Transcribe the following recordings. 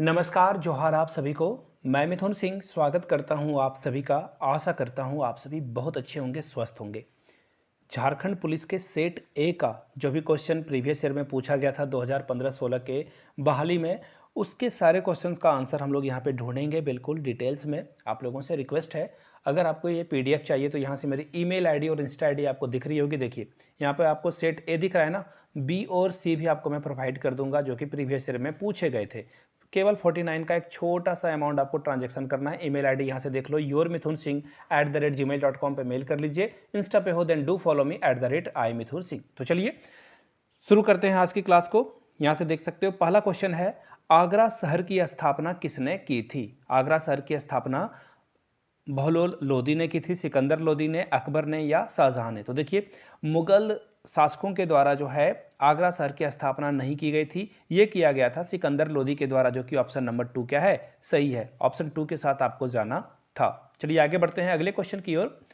नमस्कार, जोहार आप सभी को। मैं मिथुन सिंह स्वागत करता हूं आप सभी का। आशा करता हूं आप सभी बहुत अच्छे होंगे, स्वस्थ होंगे। झारखंड पुलिस के सेट ए का जो भी क्वेश्चन प्रीवियस ईयर में पूछा गया था 2015-16 के बहाली में, उसके सारे क्वेश्चंस का आंसर हम लोग यहाँ पे ढूंढेंगे बिल्कुल डिटेल्स में। आप लोगों से रिक्वेस्ट है, अगर आपको ये पीडीएफ चाहिए तो यहाँ से मेरी ईमेल आईडी और इंस्टा आईडी आपको दिख रही होगी। देखिए यहाँ पे आपको सेट ए दिख रहा है ना, बी और सी भी आपको मैं प्रोवाइड कर दूंगा जो कि प्रीवियस ईयर में पूछे गए थे। केवल 49 का एक छोटा सा अमाउंट आपको ट्रांजैक्शन करना है। ईमेल आईडी यहाँ से देख लो, yourmithunsingh@gmail.com पे मेल कर लीजिए। इंस्टा पे हो then do follow me @iMithunSingh। तो चलिए शुरू करते हैं आज की क्लास को। यहाँ से देख सकते हो पहला क्वेश्चन है, आगरा शहर की स्थापना किसने की थी? आगरा शहर की स्थापना बहलोल लोदी ने की थी, सिकंदर लोदी ने, अकबर ने या शाहजहां ने? तो देखिए मुगल शासकों के द्वारा जो है आगरा शहर की स्थापना नहीं की गई थी, ये किया गया था सिकंदर लोदी के द्वारा, जो कि ऑप्शन नंबर 2 क्या है, सही है। ऑप्शन 2 के साथ आपको जाना था। चलिए आगे बढ़ते हैं अगले क्वेश्चन की ओर।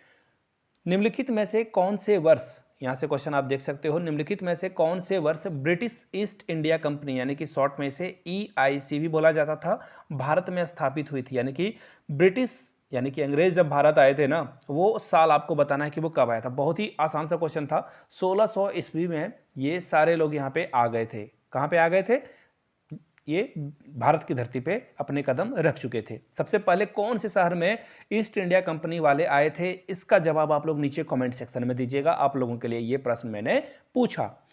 निम्नलिखित में से कौन से वर्ष, यहाँ से क्वेश्चन आप देख सकते हो, निम्नलिखित में से कौन से वर्ष ब्रिटिश ईस्ट इंडिया कंपनी यानी कि शॉर्ट में इसे EIC भी बोला जाता था, भारत में स्थापित हुई थी? यानी कि ब्रिटिश यानी कि अंग्रेज जब भारत आए थे ना, वो साल आपको बताना है कि वो कब आया था। बहुत ही आसान सा क्वेश्चन था। 1600 ईस्वी में ये सारे लोग यहाँ पे आ गए थे। कहाँ पे आ गए थे? ये भारत की धरती पे अपने कदम रख चुके थे। सबसे पहले कौन से शहर में ईस्ट इंडिया कंपनी वाले आए थे? इसका जवाब आप लोग नीचे कमेंट सेक्शन में दीजिएगा। आप लोगों के लिए ये प्रश्न मैंने पूछा।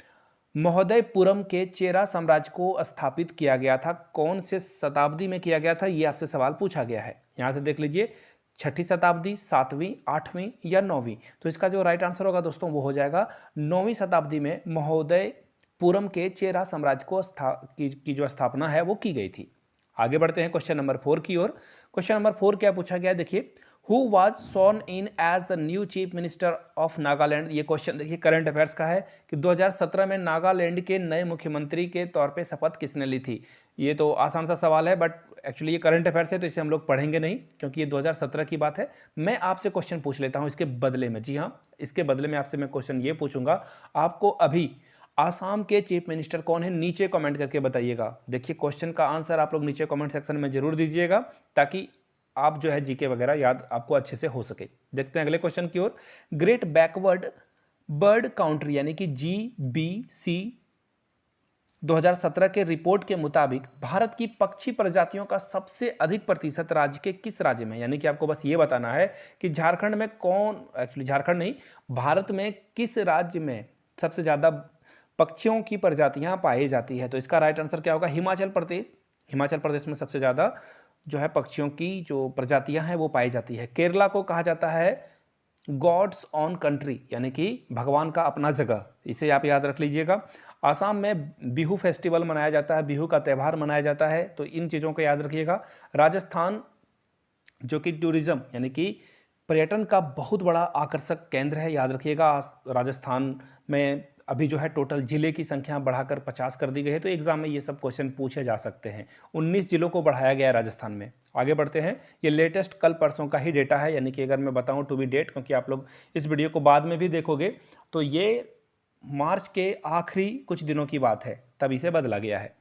महोदयपुरम के चेरा साम्राज्य को स्थापित किया गया था, कौन से शताब्दी में किया गया था? ये आपसे सवाल पूछा गया है। यहाँ से देख लीजिए, 6ठी शताब्दी, 7वीं, 8वीं या 9वीं? तो इसका जो राइट आंसर होगा दोस्तों वो हो जाएगा 9वीं शताब्दी में महोदयपुरम के चेरा साम्राज्य को की जो स्थापना है वो की गई थी। आगे बढ़ते हैं क्वेश्चन नंबर 4 की ओर। क्वेश्चन नंबर 4 क्या पूछा गया, देखिए, who was sworn in as the new chief minister of Nagaland? ये क्वेश्चन देखिए करंट अफेयर्स का है कि 2017 में नागालैंड के नए मुख्यमंत्री के तौर पे शपथ किसने ली थी? ये तो आसान सा सवाल है, बट एक्चुअली ये करंट अफेयर्स है तो इसे हम लोग पढ़ेंगे नहीं, क्योंकि ये 2017 की बात है। मैं आपसे क्वेश्चन पूछ लेता हूँ इसके बदले में। जी हाँ, इसके बदले में आपसे मैं क्वेश्चन ये पूछूंगा, आपको अभी आसाम के चीफ मिनिस्टर कौन है? नीचे कमेंट करके बताइएगा। देखिए क्वेश्चन का आंसर आप लोग नीचे कमेंट सेक्शन में जरूर दीजिएगा, ताकि आप जो है जीके वगैरह याद आपको अच्छे से हो सके। देखते हैं अगले क्वेश्चन की ओर। ग्रेट बैकवर्ड बर्ड काउंट्री यानी कि GBC 2017 के रिपोर्ट के मुताबिक भारत की पक्षी प्रजातियों का सबसे अधिक प्रतिशत राज्य के किस राज्य में? यानी कि आपको बस ये बताना है कि झारखंड में कौन, एक्चुअली झारखंड नहीं, भारत में किस राज्य में सबसे ज़्यादा पक्षियों की प्रजातियां पाई जाती है? तो इसका राइट आंसर क्या होगा? हिमाचल प्रदेश। हिमाचल प्रदेश में सबसे ज़्यादा जो है पक्षियों की जो प्रजातियां हैं वो पाई जाती है। केरला को कहा जाता है गॉड्स ऑन कंट्री यानी कि भगवान का अपना जगह, इसे आप याद रख लीजिएगा। आसाम में बिहू फेस्टिवल मनाया जाता है, बिहू का त्यौहार मनाया जाता है, तो इन चीज़ों को याद रखिएगा। राजस्थान जो कि टूरिज्म यानी कि पर्यटन का बहुत बड़ा आकर्षक केंद्र है, याद रखिएगा। राजस्थान में अभी जो है टोटल जिले की संख्या बढ़ाकर 50 कर दी गई है, तो एग्जाम में ये सब क्वेश्चन पूछे जा सकते हैं। 19 जिलों को बढ़ाया गया है राजस्थान में। आगे बढ़ते हैं, ये लेटेस्ट कल परसों का ही डेटा है, यानी कि अगर मैं बताऊं टू बी डेट, क्योंकि आप लोग इस वीडियो को बाद में भी देखोगे, तो ये मार्च के आखिरी कुछ दिनों की बात है, तब इसे बदला गया है।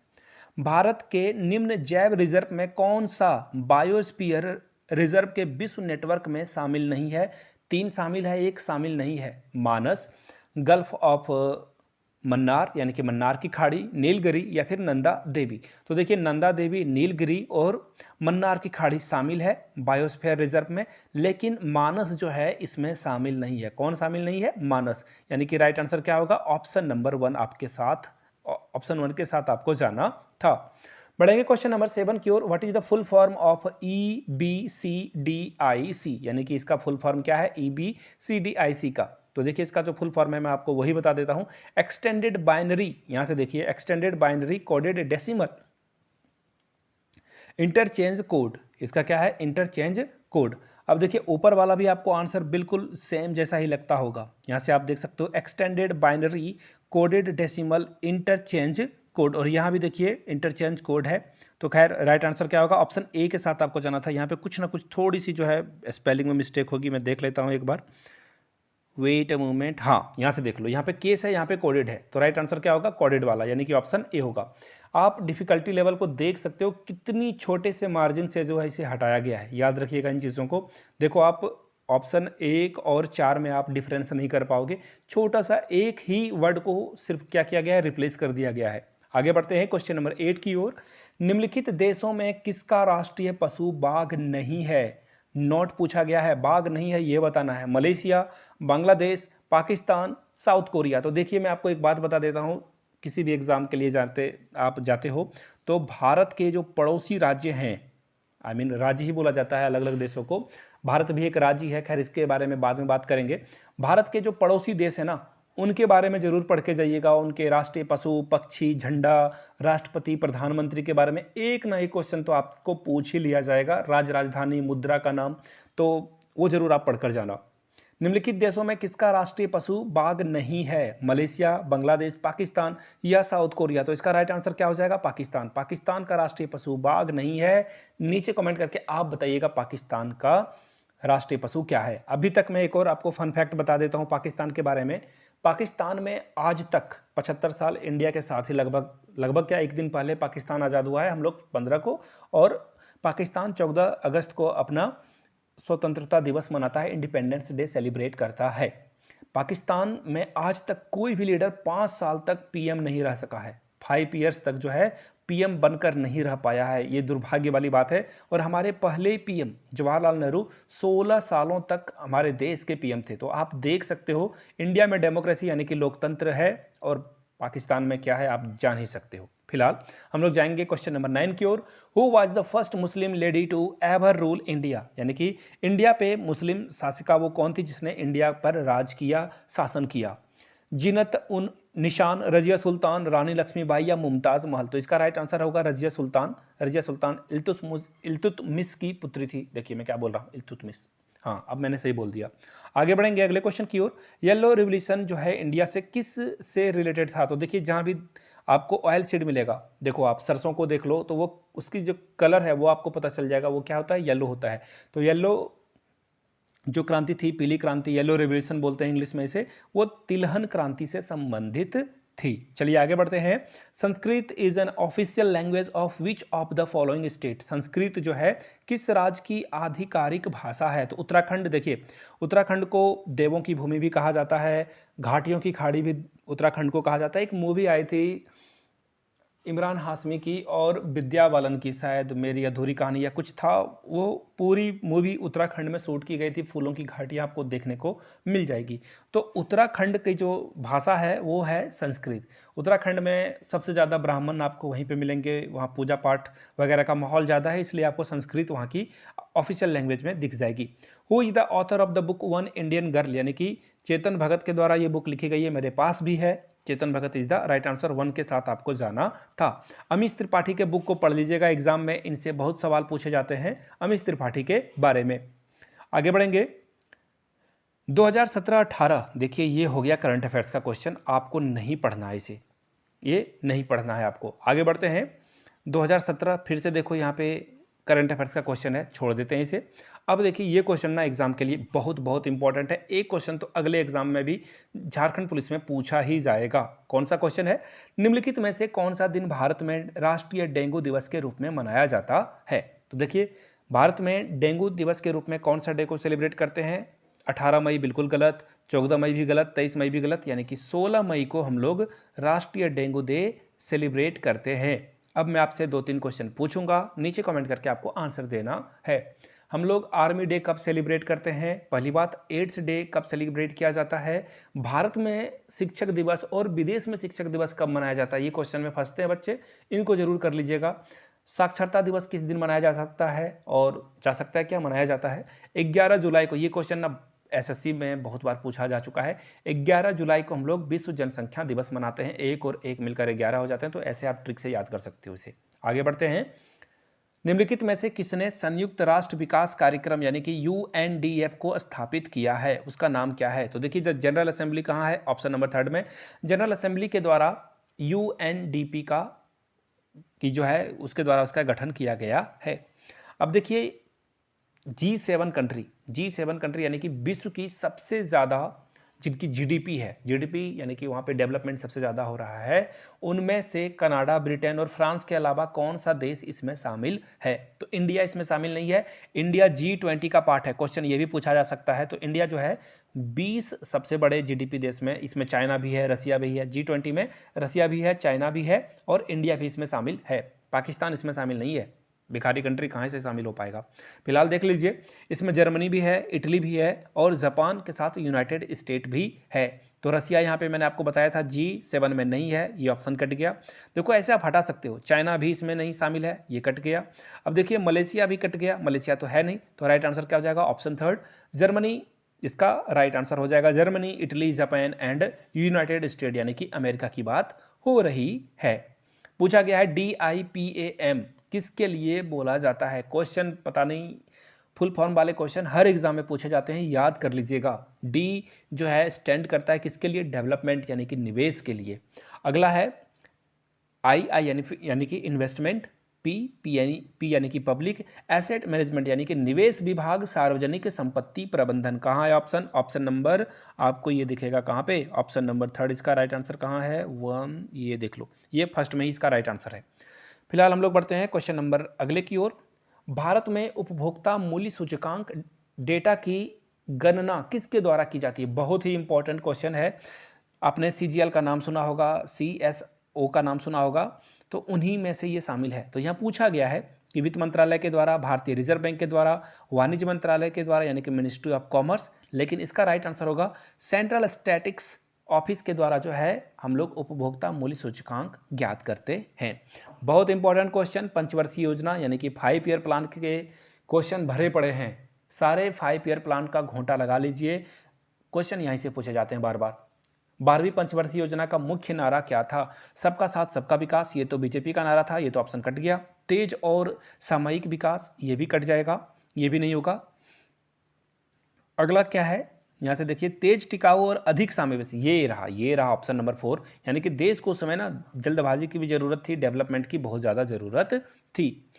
भारत के निम्न जैव रिजर्व में कौन सा बायोस्फीयर रिजर्व के विश्व नेटवर्क में शामिल नहीं है? 3 शामिल है, 1 शामिल नहीं है। मानस, गल्फ ऑफ मन्नार यानी कि मन्नार की खाड़ी, नीलगिरी या फिर नंदा देवी? तो देखिए नंदा देवी, नीलगिरी और मन्नार की खाड़ी शामिल है बायोस्फीयर रिजर्व में, लेकिन मानस जो है इसमें शामिल नहीं है। कौन शामिल नहीं है? मानस। यानी कि राइट आंसर क्या होगा? ऑप्शन नंबर 1 आपके साथ, ऑप्शन 1 के साथ आपको जाना था। बढ़ेंगे क्वेश्चन नंबर 7 की ओर। What is the full form of EBCDIC? यानी कि इसका फुल फॉर्म क्या है EBCDIC का? तो देखिए इसका जो फुल फॉर्म है मैं आपको वही बता देता हूं। एक्सटेंडेड बाइनरी, यहां से देखिए, extended binary coded decimal interchange code. इसका क्या है? Interchange code. अब देखिए ऊपर वाला भी आपको आंसर बिल्कुल सेम जैसा ही लगता होगा। यहां से आप देख सकते हो extended binary coded decimal interchange code, और यहाँ भी देखिए इंटरचेंज कोड है। तो खैर राइट आंसर क्या होगा? ऑप्शन ए के साथ आपको जाना था। यहाँ पे कुछ ना कुछ थोड़ी सी जो है स्पेलिंग में मिस्टेक होगी, मैं देख लेता हूँ एक बार, वेट अ मोमेंट। हाँ यहाँ से देख लो, यहाँ पे केस है, यहाँ पे कोडेड है, तो राइट आंसर क्या होगा? कोडेड वाला, यानी कि ऑप्शन ए होगा। आप डिफ़िकल्टी लेवल को देख सकते हो कितनी छोटे से मार्जिन से जो है इसे हटाया गया है। याद रखिएगा इन चीज़ों को। देखो आप ऑप्शन 1 और 4 में आप डिफरेंस नहीं कर पाओगे, छोटा सा एक ही वर्ड को सिर्फ क्या किया गया है, रिप्लेस कर दिया गया है। आगे बढ़ते हैं क्वेश्चन नंबर 8 की ओर। निम्नलिखित देशों में किसका राष्ट्रीय पशु बाघ नहीं है? नोट पूछा गया है, बाघ नहीं है ये बताना है। Malaysia, Bangladesh, Pakistan, south Korea. तो देखिए मैं आपको एक बात बता देता हूँ, किसी भी एग्जाम के लिए आप जाते हो तो भारत के जो पड़ोसी राज्य हैं, राज्य ही बोला जाता है अलग अलग देशों को, भारत भी एक राज्य है, खैर इसके बारे में बाद में बात करेंगे। भारत के जो पड़ोसी देश है ना, उनके बारे में जरूर पढ़ के जाइएगा, उनके राष्ट्रीय पशु, पक्षी, झंडा, राष्ट्रपति, प्रधानमंत्री के बारे में एक ना एक क्वेश्चन तो आपको पूछ ही लिया जाएगा। राजधानी, मुद्रा का नाम, तो वो जरूर आप पढ़कर जाना। निम्नलिखित देशों में किसका राष्ट्रीय पशु बाघ नहीं है? मलेशिया, बांग्लादेश, पाकिस्तान या साउथ कोरिया। तो इसका राइट आंसर क्या हो जाएगा? पाकिस्तान। पाकिस्तान का राष्ट्रीय पशु बाघ नहीं है। नीचे कमेंट करके आप बताइएगा पाकिस्तान का राष्ट्रीय पशु क्या है। अभी तक मैं एक और आपको फन फैक्ट बता देता हूं पाकिस्तान के बारे में। पाकिस्तान में आज तक 75 साल इंडिया के साथ ही लगभग क्या एक दिन पहले पाकिस्तान आज़ाद हुआ है, हम लोग 15 को, और पाकिस्तान 14 अगस्त को अपना स्वतंत्रता दिवस मनाता है, इंडिपेंडेंस डे सेलिब्रेट करता है। पाकिस्तान में आज तक कोई भी लीडर 5 साल तक पीएम नहीं रह सका है, 5 ईयर्स तक जो है पीएम बनकर नहीं रह पाया है। ये दुर्भाग्य वाली बात है। और हमारे पहले पीएम जवाहरलाल नेहरू 16 सालों तक हमारे देश के पीएम थे। तो आप देख सकते हो इंडिया में डेमोक्रेसी यानी कि लोकतंत्र है और पाकिस्तान में क्या है आप जान ही सकते हो। फिलहाल हम लोग जाएंगे क्वेश्चन नंबर 9 की ओर। Who was the first Muslim lady to ever rule India? यानी कि इंडिया पे मुस्लिम शासिका वो कौन थी जिसने इंडिया पर राज किया, शासन किया? जीनत उन निशान, रजिया सुल्तान, रानी लक्ष्मीबाई या मुमताज महल। तो इसका राइट आंसर होगा रजिया सुल्तान। रजिया सुल्तान इल्तुतमिश की पुत्री थी। देखिए मैं क्या बोल रहा हूँ, इल्तुतमिश। हाँ, अब मैंने सही बोल दिया। आगे बढ़ेंगे अगले क्वेश्चन की ओर। येलो रिवॉल्यूशन जो है इंडिया से किस से रिलेटेड था? तो देखिए जहाँ भी आपको ऑयल सीड मिलेगा, देखो आप सरसों को देख लो तो वो उसकी जो कलर है वो आपको पता चल जाएगा, वो क्या होता है, येलो होता है। तो येलो जो क्रांति थी, पीली क्रांति, येलो रिवॉल्यूशन बोलते हैं इंग्लिश में इसे, वो तिलहन क्रांति से संबंधित थी। चलिए आगे बढ़ते हैं। Sanskrit is an official language of which of the following state? Sanskrit जो है किस राज्य की आधिकारिक भाषा है? तो उत्तराखंड। देखिए उत्तराखंड को देवों की भूमि भी कहा जाता है, घाटियों की खाड़ी भी उत्तराखंड को कहा जाता है। एक मूवी आई थी इमरान हाशमी की और विद्या बालन की, शायद मेरी अधूरी कहानी या कुछ था, वो पूरी मूवी उत्तराखंड में शूट की गई थी। फूलों की घाटियाँ आपको देखने को मिल जाएगी। तो उत्तराखंड की जो भाषा है वो है संस्कृत। उत्तराखंड में सबसे ज़्यादा ब्राह्मण आपको वहीं पे मिलेंगे, वहाँ पूजा पाठ वगैरह का माहौल ज़्यादा है, इसलिए आपको संस्कृत वहाँ की ऑफिशियल लैंग्वेज में दिख जाएगी। Who is the author of the book one Indian girl? यानी कि चेतन भगत के द्वारा ये बुक लिखी गई है, मेरे पास भी है। Chetan Bhagat is the right answer, 1 के साथ आपको जाना था। अमीश त्रिपाठी के बुक को पढ़ लीजिएगा, एग्जाम में इनसे बहुत सवाल पूछे जाते हैं अमीश त्रिपाठी के बारे में। आगे बढ़ेंगे 2017-18। देखिए ये हो गया करंट अफेयर्स का क्वेश्चन, आपको नहीं पढ़ना है इसे, ये नहीं पढ़ना है आपको। आगे बढ़ते हैं 2017, फिर से देखो यहाँ पे करंट अफेयर्स का क्वेश्चन है, छोड़ देते हैं इसे। अब देखिए ये क्वेश्चन ना एग्जाम के लिए बहुत बहुत इंपॉर्टेंट है। एक क्वेश्चन तो अगले एग्जाम में भी झारखंड पुलिस में पूछा ही जाएगा। कौन सा क्वेश्चन है? निम्नलिखित में से कौन सा दिन भारत में राष्ट्रीय डेंगू दिवस के रूप में मनाया जाता है? तो देखिए भारत में डेंगू दिवस के रूप में कौन सा डे को सेलिब्रेट करते हैं? 18 मई बिल्कुल गलत, 14 मई भी गलत, 23 मई भी गलत, यानी कि 16 मई को हम लोग राष्ट्रीय डेंगू डे सेलिब्रेट करते हैं। अब मैं आपसे 2-3 क्वेश्चन पूछूंगा, नीचे कमेंट करके आपको आंसर देना है। हम लोग आर्मी डे कब सेलिब्रेट करते हैं? पहली बात। एड्स डे कब सेलिब्रेट किया जाता है? भारत में शिक्षक दिवस और विदेश में शिक्षक दिवस कब मनाया जाता है? ये क्वेश्चन में फंसते हैं बच्चे, इनको जरूर कर लीजिएगा। साक्षरता दिवस किस दिन मनाया जा सकता है और जा सकता है क्या मनाया जाता है? 11 जुलाई को। ये क्वेश्चन ना एसएससी में बहुत बार पूछा जा चुका है। 11 जुलाई को हम लोग विश्व जनसंख्या दिवस मनाते हैं। 1 और 1 मिलकर 11 हो जाते हैं, तो ऐसे आप ट्रिक से याद कर सकते हो इसे। आगे बढ़ते हैं। निम्नलिखित में से किसने संयुक्त राष्ट्र विकास कार्यक्रम यानी कि UNDF को स्थापित किया है? उसका नाम क्या है? तो देखिए जनरल असेंबली कहाँ है? ऑप्शन नंबर 3 में। जनरल असेंबली के द्वारा UNDP की जो है उसके द्वारा उसका गठन किया गया है। अब देखिए G7 कंट्री यानी कि विश्व की सबसे ज़्यादा जिनकी जीडीपी है, जीडीपी यानी कि वहाँ पे डेवलपमेंट सबसे ज़्यादा हो रहा है, उनमें से कनाडा, ब्रिटेन और फ्रांस के अलावा कौन सा देश इसमें शामिल है? तो इंडिया इसमें शामिल नहीं है। इंडिया G20 का पार्ट है। क्वेश्चन ये भी पूछा जा सकता है। तो इंडिया जो है 20 सबसे बड़े जीडीपी देश में, इसमें चाइना भी है, रसिया भी है। G20 में रसिया भी है, चाइना भी है और इंडिया भी इसमें शामिल है। पाकिस्तान इसमें शामिल नहीं है। भिखारी कंट्री कहाँ से शामिल हो पाएगा? फिलहाल देख लीजिए, इसमें जर्मनी भी है, इटली भी है और जापान के साथ यूनाइटेड स्टेट भी है। तो रसिया यहाँ पे मैंने आपको बताया था G7 में नहीं है, ये ऑप्शन कट गया। देखो ऐसे आप हटा सकते हो, चाइना भी इसमें नहीं शामिल है, ये कट गया। अब देखिए मलेशिया भी कट गया, मलेशिया तो है नहीं, तो राइट आंसर क्या हो जाएगा? ऑप्शन थर्ड जर्मनी इसका राइट आंसर हो जाएगा। Germany, Italy, Japan and United state यानी कि अमेरिका की बात हो रही है। पूछा गया है DIPAM किसके लिए बोला जाता है? क्वेश्चन पता नहीं, फुल फॉर्म वाले क्वेश्चन हर एग्जाम में पूछे जाते हैं, याद कर लीजिएगा। डी जो है स्टैंड करता है किसके लिए? डेवलपमेंट यानी कि निवेश के लिए। अगला है आई यानी कि इन्वेस्टमेंट, पी यानी कि पब्लिक, एसेट मैनेजमेंट यानी कि निवेश विभाग, सार्वजनिक संपत्ति प्रबंधन। कहाँ है ऑप्शन? ऑप्शन नंबर आपको ये दिखेगा कहाँ पे? ऑप्शन नंबर थर्ड इसका राइट आंसर कहाँ है? 1, ये देख लो, ये फर्स्ट में ही इसका राइट आंसर है। फिलहाल हम लोग बढ़ते हैं क्वेश्चन नंबर अगले की ओर। भारत में उपभोक्ता मूल्य सूचकांक डेटा की गणना किसके द्वारा की जाती है? बहुत ही इंपॉर्टेंट क्वेश्चन है। आपने CGL का नाम सुना होगा, CSO का नाम सुना होगा, तो उन्हीं में से ये शामिल है। तो यहाँ पूछा गया है कि वित्त मंत्रालय के द्वारा, भारतीय रिजर्व बैंक के द्वारा, वाणिज्य मंत्रालय के द्वारा यानी कि मिनिस्ट्री ऑफ कॉमर्स, लेकिन इसका राइट आंसर होगा सेंट्रल स्टैटिक्स ऑफिस के द्वारा जो है हम लोग उपभोक्ता मूल्य सूचकांक ज्ञात करते हैं। बहुत इंपॉर्टेंट क्वेश्चन, पंचवर्षीय योजना यानी कि 5 ईयर प्लान के क्वेश्चन भरे पड़े हैं। सारे 5 ईयर प्लान का घोंटा लगा लीजिए, क्वेश्चन यहीं से पूछे जाते हैं बार बार। 12वीं पंचवर्षीय योजना का मुख्य नारा क्या था? सबका साथ सबका विकास, ये तो बीजेपी का नारा था, ये तो ऑप्शन कट गया। तेज और सामयिक विकास, ये भी कट जाएगा, ये भी नहीं होगा। अगला क्या है? यहाँ से देखिए, तेज, टिकाऊ और अधिक समावेशी, ये रहा ऑप्शन नंबर 4। यानी कि देश को उस समय ना जल्दबाजी की भी जरूरत थी, डेवलपमेंट की बहुत ज़्यादा जरूरत थी।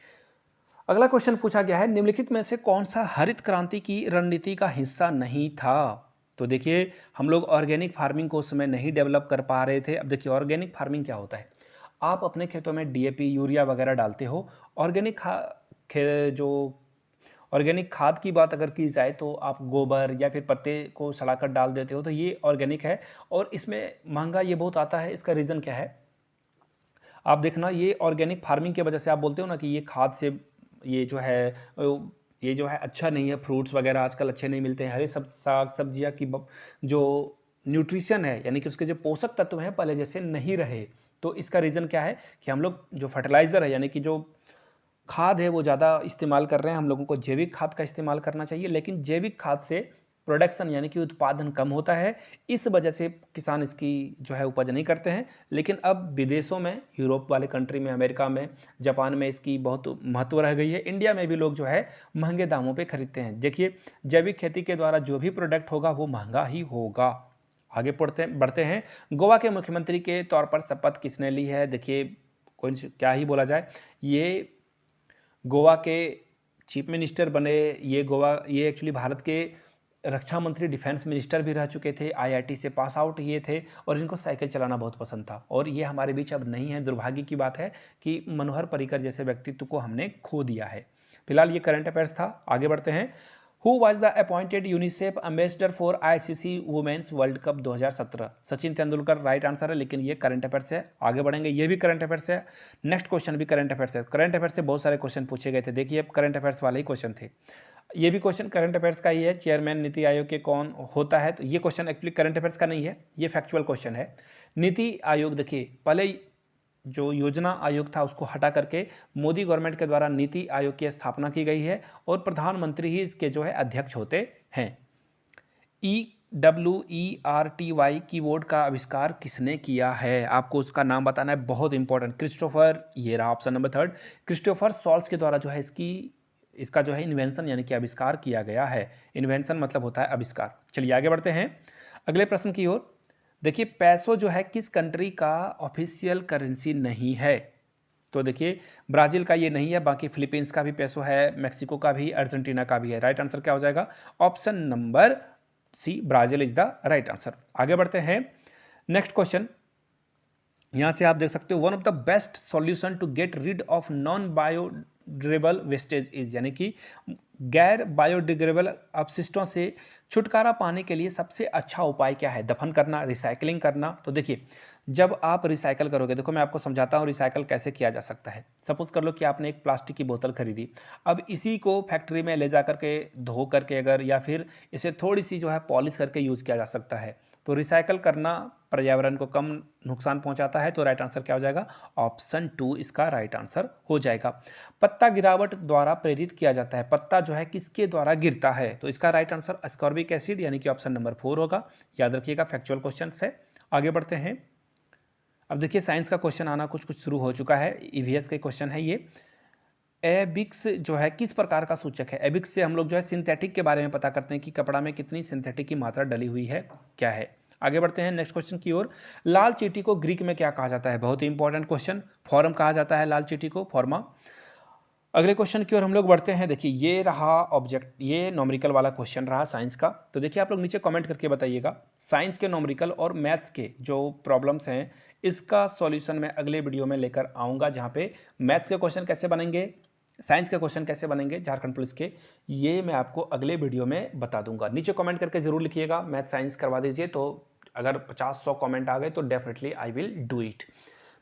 अगला क्वेश्चन पूछा गया है, निम्नलिखित में से कौन सा हरित क्रांति की रणनीति का हिस्सा नहीं था? तो देखिए, हम लोग ऑर्गेनिक फार्मिंग को उस समय नहीं डेवलप कर पा रहे थे। अब देखिए ऑर्गेनिक फार्मिंग क्या होता है, आप अपने खेतों में DAP, यूरिया वगैरह डालते हो। ऑर्गेनिक खाद की बात अगर की जाए तो आप गोबर या फिर पत्ते को सड़ाकर डाल देते हो, तो ये ऑर्गेनिक है। और इसमें महंगा ये बहुत आता है, इसका रीज़न क्या है? आप देखना, ये ऑर्गेनिक फार्मिंग की वजह से आप बोलते हो ना कि ये खाद से ये जो है अच्छा नहीं है, फ्रूट्स वगैरह आजकल अच्छे नहीं मिलते हैं, हरे सब साग सब्जियाँ की जो न्यूट्रिशन है यानी कि उसके जो पोषक तत्व हैं पहले जैसे नहीं रहे। तो इसका रीज़न क्या है कि हम लोग जो फर्टिलाइज़र है यानी कि जो खाद है वो ज़्यादा इस्तेमाल कर रहे हैं। हम लोगों को जैविक खाद का इस्तेमाल करना चाहिए, लेकिन जैविक खाद से प्रोडक्शन यानी कि उत्पादन कम होता है, इस वजह से किसान इसकी जो है उपज नहीं करते हैं। लेकिन अब विदेशों में, यूरोप वाले कंट्री में, अमेरिका में, जापान में इसकी बहुत महत्व रह गई है। इंडिया में भी लोग जो है महंगे दामों पे खरीदते हैं। देखिए, जैविक खेती के द्वारा जो भी प्रोडक्ट होगा वो महंगा ही होगा। आगे बढ़ते हैं। गोवा के मुख्यमंत्री के तौर पर शपथ किसने ली है? देखिए, कोई क्या ही बोला जाए, ये गोवा के चीफ मिनिस्टर बने। ये एक्चुअली भारत के रक्षा मंत्री, डिफेंस मिनिस्टर भी रह चुके थे। IIT से पास आउट ये थे और इनको साइकिल चलाना बहुत पसंद था। और ये हमारे बीच अब नहीं है। दुर्भाग्य की बात है कि मनोहर पर्रिकर जैसे व्यक्तित्व को हमने खो दिया है। फिलहाल ये करंट अफेयर्स था। आगे बढ़ते हैं। Who was the appointed UNICEF ambassador for ICC women's world cup 2017? Sachin Tendulkar right answer है, लेकिन ये करंट अफेयर्स है। आगे बढ़ेंगे, ये भी करंट अफेयर्स है। नेक्स्ट क्वेश्चन भी करंट अफेयर्स है। करंट अफेयर्स से बहुत सारे क्वेश्चन पूछे गए थे। देखिए, अब करंट अफेयर्स वाले ही क्वेश्चन थे। ये भी क्वेश्चन करंट अफेयर्स का ही है। चेयरमैन नीति आयोग के कौन होता है? तो ये क्वेश्चन एक्चुअली करंट अफेयर्स का नहीं है, ये फैक्चुअल क्वेश्चन है। नीति आयोग, देखिए पहले जो योजना आयोग था उसको हटा करके मोदी गवर्नमेंट के द्वारा नीति आयोग की स्थापना की गई है और प्रधानमंत्री ही इसके जो है अध्यक्ष होते हैं। EWERTY कीबोर्ड का आविष्कार किसने किया है? आपको उसका नाम बताना है, बहुत इंपॉर्टेंट। क्रिस्टोफर, ये रहा option number third, Christopher souls के द्वारा जो है इसका जो है इन्वेंशन यानी कि आविष्कार किया गया है। इन्वेंशन मतलब होता है आविष्कार। चलिए आगे बढ़ते हैं अगले प्रश्न की ओर। देखिए, पैसो जो है किस कंट्री का ऑफिशियल करेंसी नहीं है? तो देखिए, ब्राज़ील का ये नहीं है, बाकी फिलीपींस का भी पैसो है, मैक्सिको का भी, अर्जेंटीना का भी है। राइट आंसर क्या हो जाएगा? Option number C Brazil is the right answer. आगे बढ़ते हैं नेक्स्ट क्वेश्चन। यहाँ से आप देख सकते हो one of the best solution to get rid of non biodegradable wastage is, यानी कि गैर बायोडिग्रेडेबल अपशिष्टों से छुटकारा पाने के लिए सबसे अच्छा उपाय क्या है? दफन करना, रिसाइकलिंग करना। तो देखिए जब आप रिसाइकल करोगे, देखो मैं आपको समझाता हूँ रिसाइकल कैसे किया जा सकता है। सपोज कर लो कि आपने एक प्लास्टिक की बोतल खरीदी, अब इसी को फैक्ट्री में ले जा करके धो करके अगर या फिर इसे थोड़ी सी जो है पॉलिश करके यूज़ किया जा सकता है। तो रिसाइकल करना पर्यावरण को कम नुकसान पहुंचाता है। तो राइट आंसर क्या हो जाएगा? ऑप्शन 2 इसका राइट आंसर हो जाएगा। पत्ता गिरावट द्वारा प्रेरित किया जाता है, पत्ता जो है किसके द्वारा गिरता है? तो इसका राइट आंसर अस्कॉर्बिक एसिड यानी कि ऑप्शन नंबर 4 होगा। याद रखिएगा फैक्चुअल क्वेश्चन है। आगे बढ़ते हैं। अब देखिए साइंस का क्वेश्चन आना कुछ कुछ शुरू हो चुका है। ईवीएस के क्वेश्चन है ये। एबिक्स जो है किस प्रकार का सूचक है? एबिक्स से हम लोग जो है सिंथेटिक के बारे में पता करते हैं कि कपड़ा में कितनी सिंथेटिक की मात्रा डली हुई है, क्या है। आगे बढ़ते हैं नेक्स्ट क्वेश्चन की ओर। लाल चींटी को ग्रीक में क्या कहा जाता है? बहुत ही इंपॉर्टेंट क्वेश्चन। फॉर्म कहा जाता है लाल चींटी को, फॉर्मा। अगले क्वेश्चन की ओर हम लोग बढ़ते हैं। देखिए ये रहा ऑब्जेक्ट, ये नॉमरिकल वाला क्वेश्चन रहा साइंस का। तो देखिए आप लोग नीचे कमेंट करके बताइएगा साइंस के नॉमरिकल और मैथ्स के जो प्रॉब्लम्स हैं इसका सॉल्यूशन मैं अगले वीडियो में लेकर आऊँगा, जहाँ पे मैथ्स के क्वेश्चन कैसे बनेंगे, साइंस के क्वेश्चन कैसे बनेंगे झारखंड पुलिस के, ये मैं आपको अगले वीडियो में बता दूंगा। नीचे कमेंट करके जरूर लिखिएगा मैथ साइंस करवा दीजिए। तो अगर 50-100 कमेंट आ गए तो definitely I will do it.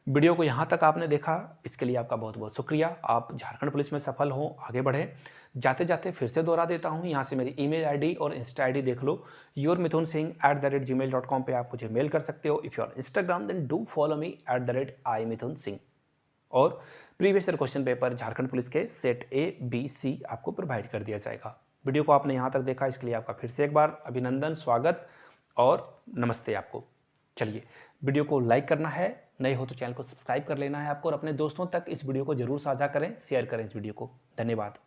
Video को यहाँ तक आपने देखा, इसके लिए आपका बहुत बहुत शुक्रिया। आप झारखंड पुलिस में सफल हों, आगे बढ़ें। जाते जाते फिर से दोहरा देता हूँ, यहाँ से मेरी ईमेल आईडी और इंस्टा आईडी देख लो, yourmithunsingh@gmail.com पे आप मुझे मेल कर सकते हो। If you are Instagram then do follow me @imithunsingh। और previous year question paper Jharkhand police के सेट A, B, C आपको प्रोवाइड कर दिया जाएगा। वीडियो को आपने यहाँ तक देखा, इसके लिए आपका फिर से एक बार अभिनंदन, स्वागत और नमस्ते आपको। चलिए वीडियो को लाइक करना है, नए हो तो चैनल को सब्सक्राइब कर लेना है आपको, और अपने दोस्तों तक इस वीडियो को जरूर साझा करें, शेयर करें इस वीडियो को। धन्यवाद।